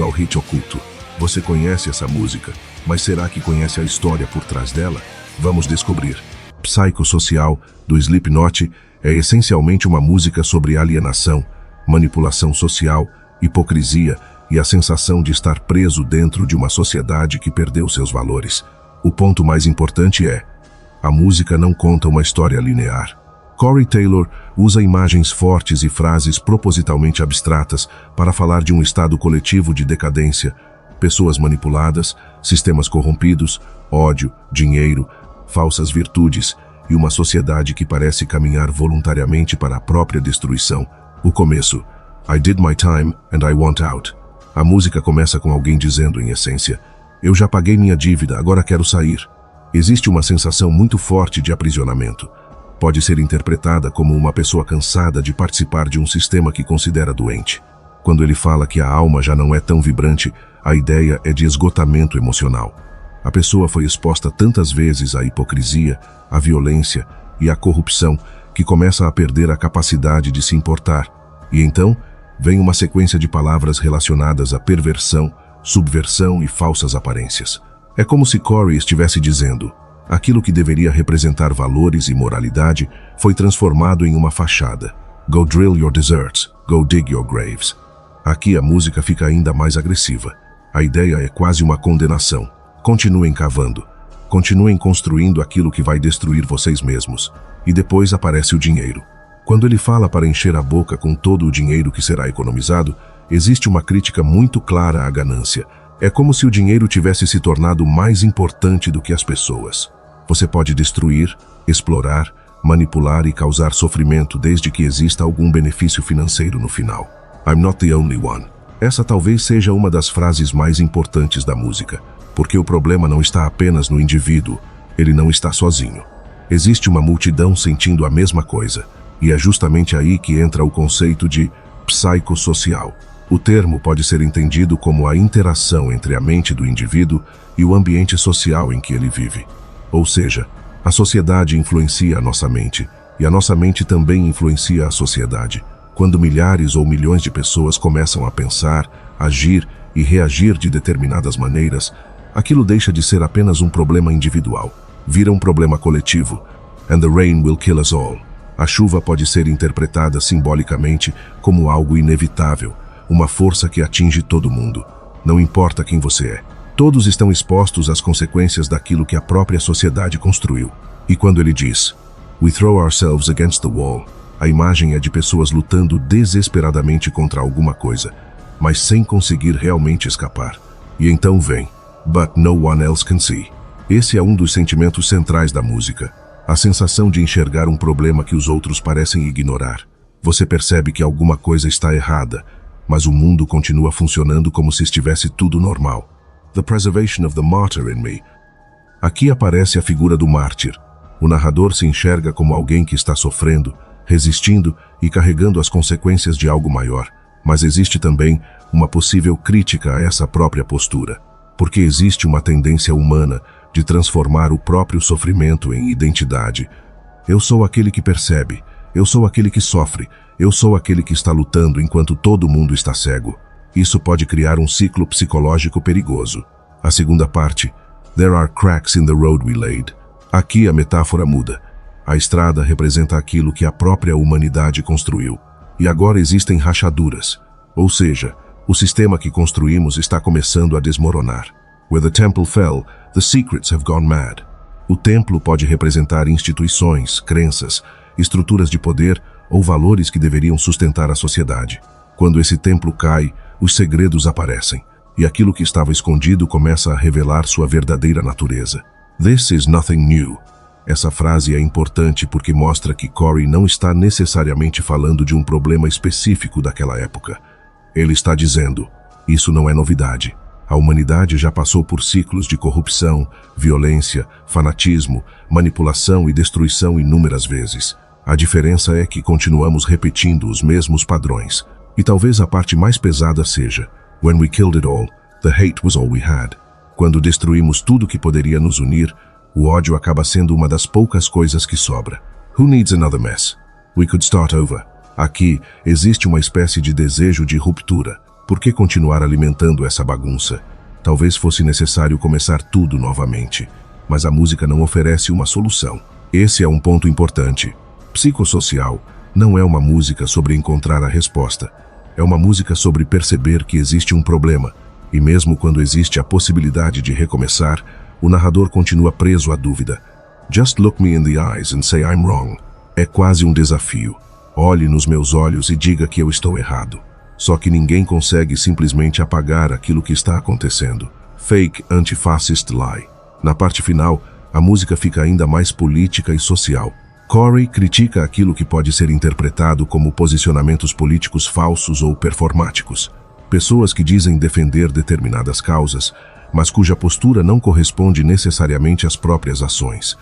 ao hit oculto. Você conhece essa música, mas será que conhece a história por trás dela? Vamos descobrir. Psicossocial, do Slipknot, é essencialmente uma música sobre alienação, manipulação social, hipocrisia e a sensação de estar preso dentro de uma sociedade que perdeu seus valores. O ponto mais importante é: a música não conta uma história linear. Corey Taylor usa imagens fortes e frases propositalmente abstratas para falar de um estado coletivo de decadência, pessoas manipuladas, sistemas corrompidos, ódio, dinheiro, falsas virtudes e uma sociedade que parece caminhar voluntariamente para a própria destruição. O começo: I did my time and I want out. A música começa com alguém dizendo, em essência: eu já paguei minha dívida, agora quero sair. Existe uma sensação muito forte de aprisionamento. Pode ser interpretada como uma pessoa cansada de participar de um sistema que considera doente. Quando ele fala que a alma já não é tão vibrante, a ideia é de esgotamento emocional. A pessoa foi exposta tantas vezes à hipocrisia, à violência e à corrupção que começa a perder a capacidade de se importar. E então, vem uma sequência de palavras relacionadas à perversão, subversão e falsas aparências. É como se Corey estivesse dizendo: aquilo que deveria representar valores e moralidade foi transformado em uma fachada. Go drill your deserts, go dig your graves. Aqui a música fica ainda mais agressiva. A ideia é quase uma condenação. Continuem cavando. Continuem construindo aquilo que vai destruir vocês mesmos. E depois aparece o dinheiro. Quando ele fala para encher a boca com todo o dinheiro que será economizado, existe uma crítica muito clara à ganância. É como se o dinheiro tivesse se tornado mais importante do que as pessoas. Você pode destruir, explorar, manipular e causar sofrimento desde que exista algum benefício financeiro no final. I'm not the only one. Essa talvez seja uma das frases mais importantes da música, porque o problema não está apenas no indivíduo, ele não está sozinho. Existe uma multidão sentindo a mesma coisa, e é justamente aí que entra o conceito de psicossocial. O termo pode ser entendido como a interação entre a mente do indivíduo e o ambiente social em que ele vive. Ou seja, a sociedade influencia a nossa mente, e a nossa mente também influencia a sociedade. Quando milhares ou milhões de pessoas começam a pensar, agir e reagir de determinadas maneiras, aquilo deixa de ser apenas um problema individual. Vira um problema coletivo. And the rain will kill us all. A chuva pode ser interpretada simbolicamente como algo inevitável, uma força que atinge todo mundo. Não importa quem você é. Todos estão expostos às consequências daquilo que a própria sociedade construiu. E quando ele diz, "We throw ourselves against the wall", a imagem é de pessoas lutando desesperadamente contra alguma coisa, mas sem conseguir realmente escapar. E então vem, "But no one else can see". Esse é um dos sentimentos centrais da música, a sensação de enxergar um problema que os outros parecem ignorar. Você percebe que alguma coisa está errada, mas o mundo continua funcionando como se estivesse tudo normal. The preservation of the martyr in me. Aqui aparece a figura do mártir. O narrador se enxerga como alguém que está sofrendo, resistindo e carregando as consequências de algo maior. Mas existe também uma possível crítica a essa própria postura, porque existe uma tendência humana de transformar o próprio sofrimento em identidade. Eu sou aquele que percebe, eu sou aquele que sofre, eu sou aquele que está lutando enquanto todo mundo está cego. Isso pode criar um ciclo psicológico perigoso. A segunda parte, "There are cracks in the road we laid". Aqui a metáfora muda. A estrada representa aquilo que a própria humanidade construiu. E agora existem rachaduras. Ou seja, o sistema que construímos está começando a desmoronar. Where the temple fell, the secrets have gone mad. O templo pode representar instituições, crenças, estruturas de poder ou valores que deveriam sustentar a sociedade. Quando esse templo cai, os segredos aparecem, e aquilo que estava escondido começa a revelar sua verdadeira natureza. This is nothing new. Essa frase é importante porque mostra que Corey não está necessariamente falando de um problema específico daquela época. Ele está dizendo, isso não é novidade. A humanidade já passou por ciclos de corrupção, violência, fanatismo, manipulação e destruição inúmeras vezes. A diferença é que continuamos repetindo os mesmos padrões. E talvez a parte mais pesada seja, "When we killed it all, the hate was all we had". Quando destruímos tudo que poderia nos unir, o ódio acaba sendo uma das poucas coisas que sobra. Who needs another mess? We could start over. Aqui existe uma espécie de desejo de ruptura. Por que continuar alimentando essa bagunça? Talvez fosse necessário começar tudo novamente, mas a música não oferece uma solução. Esse é um ponto importante. Psicossocial não é uma música sobre encontrar a resposta. É uma música sobre perceber que existe um problema, e mesmo quando existe a possibilidade de recomeçar, o narrador continua preso à dúvida. Just look me in the eyes and say I'm wrong. É quase um desafio. Olhe nos meus olhos e diga que eu estou errado. Só que ninguém consegue simplesmente apagar aquilo que está acontecendo. Fake anti-fascist lie. Na parte final, a música fica ainda mais política e social. Corey critica aquilo que pode ser interpretado como posicionamentos políticos falsos ou performáticos. Pessoas que dizem defender determinadas causas, mas cuja postura não corresponde necessariamente às próprias ações.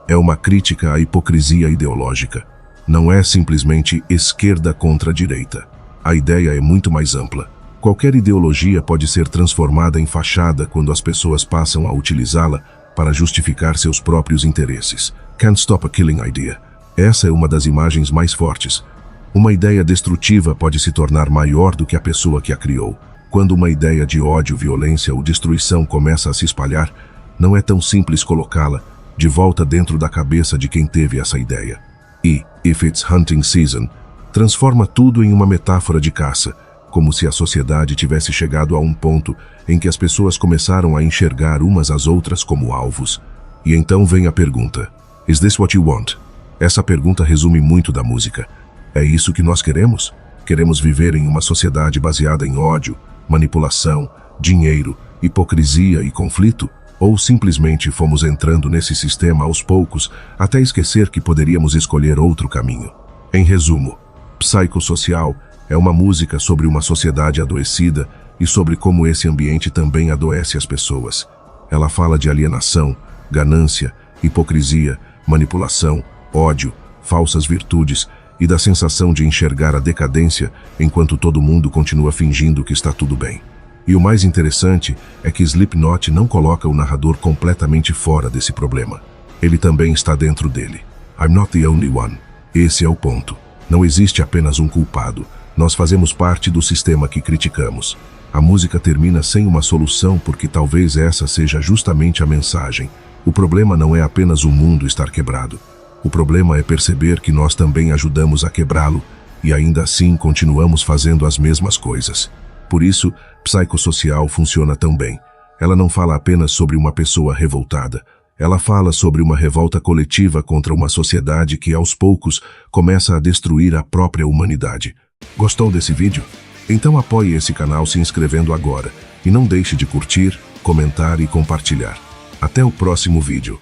É uma crítica à hipocrisia ideológica. Não é simplesmente esquerda contra direita. A ideia é muito mais ampla. Qualquer ideologia pode ser transformada em fachada quando as pessoas passam a utilizá-la para justificar seus próprios interesses. Can't stop a killing idea. Essa é uma das imagens mais fortes. Uma ideia destrutiva pode se tornar maior do que a pessoa que a criou. Quando uma ideia de ódio, violência ou destruição começa a se espalhar, não é tão simples colocá-la de volta dentro da cabeça de quem teve essa ideia. E, if it's hunting season, transforma tudo em uma metáfora de caça, como se a sociedade tivesse chegado a um ponto em que as pessoas começaram a enxergar umas às outras como alvos. E então vem a pergunta: Is this what you want? Essa pergunta resume muito da música. É isso que nós queremos? Queremos viver em uma sociedade baseada em ódio, manipulação, dinheiro, hipocrisia e conflito? Ou simplesmente fomos entrando nesse sistema aos poucos até esquecer que poderíamos escolher outro caminho? Em resumo, Psicossocial é uma música sobre uma sociedade adoecida e sobre como esse ambiente também adoece as pessoas. Ela fala de alienação, ganância, hipocrisia, manipulação, ódio, falsas virtudes e da sensação de enxergar a decadência enquanto todo mundo continua fingindo que está tudo bem. E o mais interessante é que Slipknot não coloca o narrador completamente fora desse problema. Ele também está dentro dele. I'm not the only one. Esse é o ponto. Não existe apenas um culpado. Nós fazemos parte do sistema que criticamos. A música termina sem uma solução porque talvez essa seja justamente a mensagem. O problema não é apenas o mundo estar quebrado. O problema é perceber que nós também ajudamos a quebrá-lo e ainda assim continuamos fazendo as mesmas coisas. Por isso, Psicossocial funciona tão bem. Ela não fala apenas sobre uma pessoa revoltada. Ela fala sobre uma revolta coletiva contra uma sociedade que, aos poucos, começa a destruir a própria humanidade. Gostou desse vídeo? Então apoie esse canal se inscrevendo agora. E não deixe de curtir, comentar e compartilhar. Até o próximo vídeo.